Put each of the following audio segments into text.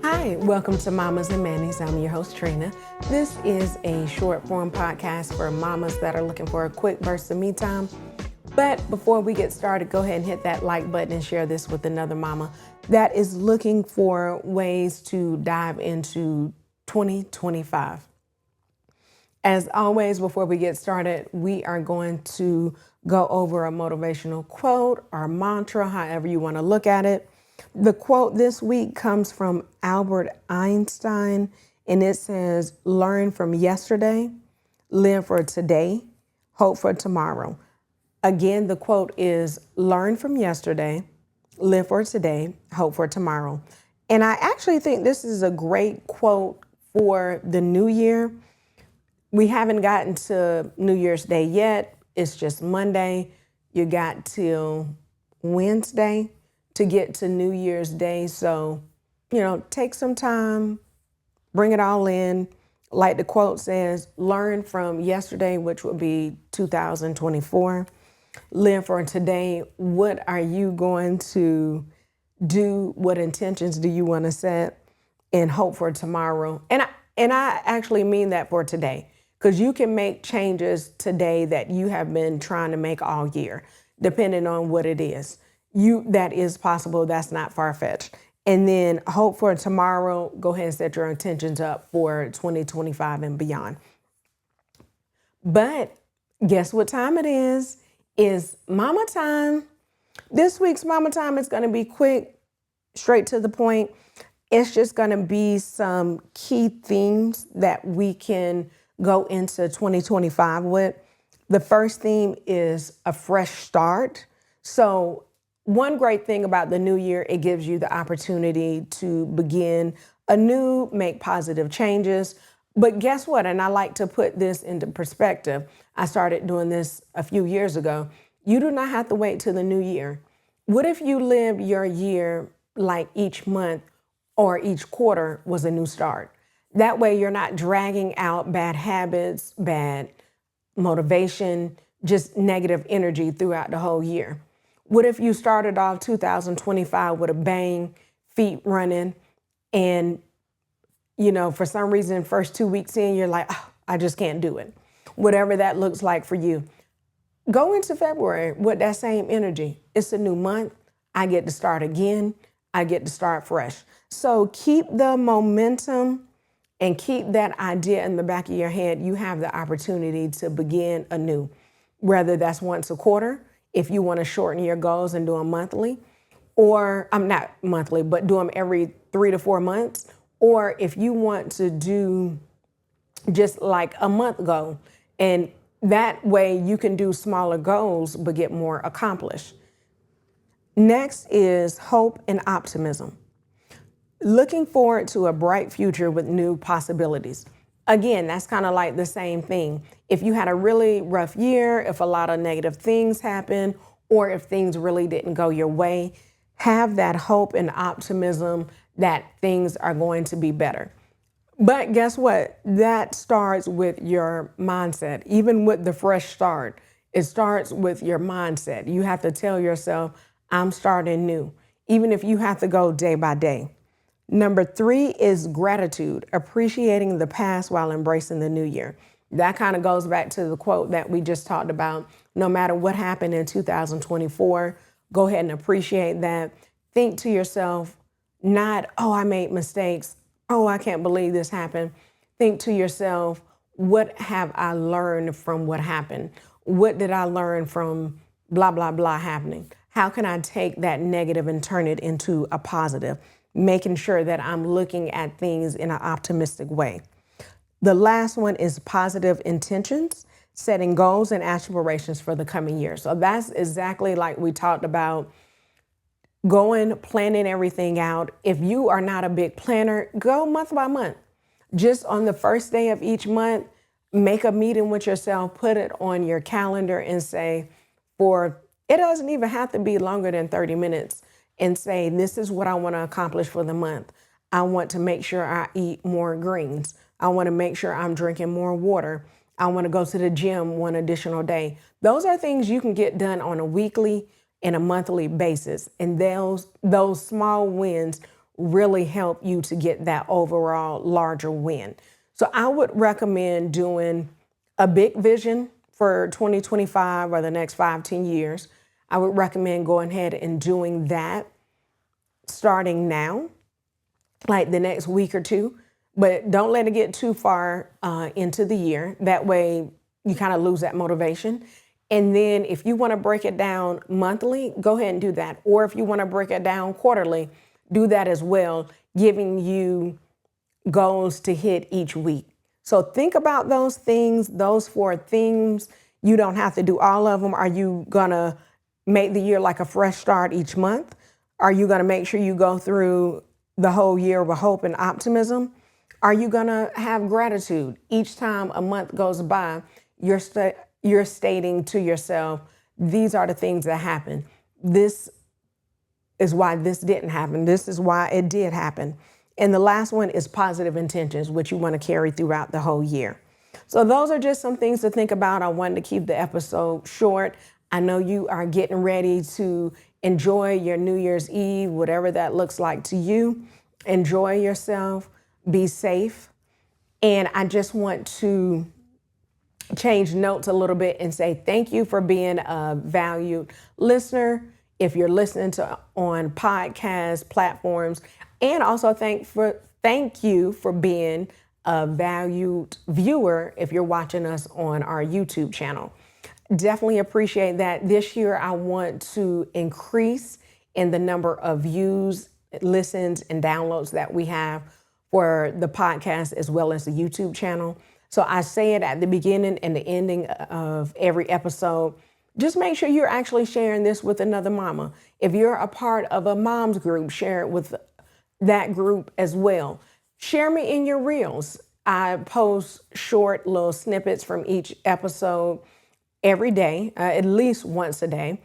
Hi, welcome to Mamas and Mannies. I'm your host, Trina. This is a short form podcast for mamas that are looking for a quick burst of me time. But before we get started, go ahead and hit that like button and share this with another mama that is looking for ways to dive into 2025. As always, before we get started, we are going to go over a motivational quote or mantra, however you want to look at it. The quote this week comes from Albert Einstein, and it says, "Learn from yesterday, live for today, hope for tomorrow." Again, the quote is, "Learn from yesterday, live for today, hope for tomorrow." And I actually think this is a great quote for the new year. We haven't gotten to New Year's Day yet. It's just Monday. You got till Wednesday to get to New Year's Day. So, take some time, bring it all in. Like the quote says, learn from yesterday, which would be 2024. Live for today. What are you going to do? What intentions do you want to set? And hope for tomorrow. And I actually mean that for today, because you can make changes today that you have been trying to make all year, depending on what it is. That is possible. That's not far-fetched. And then hope for tomorrow. Go ahead and set your intentions up for 2025 and beyond. But guess what time it is? It's mama time. This week's mama time is going to be quick, straight to the point. It's just going to be some key themes that we can go into 2025 with. The first theme is a fresh start. So one great thing about the new year, it gives you the opportunity to begin anew, make positive changes. But guess what? And I like to put this into perspective. I started doing this a few years ago. You do not have to wait till the new year. What if you lived your year like each month or each quarter was a new start? That way you're not dragging out bad habits, bad motivation, just negative energy throughout the whole year. What if you started off 2025 with a bang, feet running, and, for some reason, first 2 weeks in, you're like, oh, I just can't do it. Whatever that looks like for you. Go into February with that same energy. It's a new month. I get to start again. I get to start fresh. So keep the momentum and keep that idea in the back of your head. You have the opportunity to begin anew, whether that's once a quarter, if you want to shorten your goals and do them monthly, or I'm not monthly, but do them every 3 to 4 months. Or if you want to do just like a month goal, and that way you can do smaller goals, but get more accomplished. Next is hope and optimism. Looking forward to a bright future with new possibilities. Again, that's kind of like the same thing. If you had a really rough year, if a lot of negative things happen, or if things really didn't go your way, have that hope and optimism that things are going to be better. But guess what? That starts with your mindset. Even with the fresh start, it starts with your mindset. You have to tell yourself, I'm starting new, even if you have to go day by day. Number 3 is gratitude, appreciating the past while embracing the new year. That kind of goes back to the quote that we just talked about. No matter what happened in 2024, go ahead and appreciate that. Think to yourself, not, oh, I made mistakes. Oh, I can't believe this happened. Think to yourself, what have I learned from what happened? What did I learn from blah, blah, blah happening? How can I take that negative and turn it into a positive? Making sure that I'm looking at things in an optimistic way. The last one is positive intentions, setting goals and aspirations for the coming year. So that's exactly like we talked about, planning everything out. If you are not a big planner, go month by month. Just on the first day of each month, make a meeting with yourself, put it on your calendar and say, it doesn't even have to be longer than 30 minutes. And say, this is what I want to accomplish for the month. I want to make sure I eat more greens. I want to make sure I'm drinking more water. I want to go to the gym one additional day. Those are things you can get done on a weekly and a monthly basis. And those small wins really help you to get that overall larger win. So I would recommend doing a big vision for 2025 or the next 5-10 years. I would recommend going ahead and doing that starting now, like the next week or two, but don't let it get too far into the year. That way you kind of lose that motivation. And then if you want to break it down monthly, go ahead and do that. Or if you want to break it down quarterly, do that as well, giving you goals to hit each week. So think about those things, those 4 themes. You don't have to do all of them. Are you going to make the year like a fresh start each month? Are you going to make sure you go through the whole year with hope and optimism? Are you going to have gratitude? Each time a month goes by, you're stating to yourself, these are the things that happen. This is why this didn't happen. This is why it did happen. And the last one is positive intentions, which you want to carry throughout the whole year. So those are just some things to think about. I wanted to keep the episode short. I know you are getting ready to enjoy your New Year's Eve, whatever that looks like to you. Enjoy yourself, be safe. And I just want to change notes a little bit and say thank you for being a valued listener. If you're listening to on podcast platforms, and also thank you for being a valued viewer if you're watching us on our YouTube channel. Definitely appreciate that. This year, I want to increase in the number of views, listens, and downloads that we have for the podcast as well as the YouTube channel. So I say it at the beginning and the ending of every episode. Just make sure you're actually sharing this with another mama. If you're a part of a mom's group, share it with that group as well. Share me in your reels. I post short little snippets from each episode every day, at least once a day,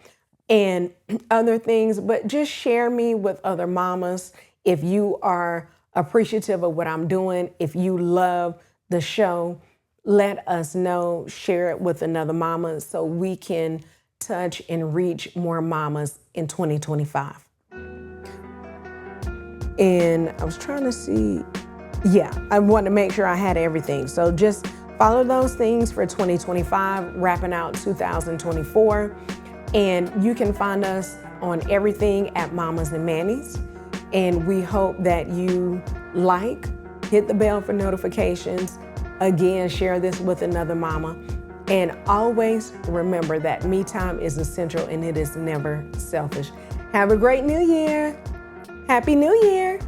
and other things, but just share me with other mamas. If you are appreciative of what I'm doing, if you love the show, let us know, share it with another mama so we can touch and reach more mamas in 2025. And I was trying to see, I wanted to make sure I had everything. So just follow those things for 2025, wrapping out 2024. And you can find us on everything at Mommas and Manny's. And we hope that you hit the bell for notifications. Again, share this with another mama. And always remember that me time is essential and it is never selfish. Have a great new year. Happy New Year.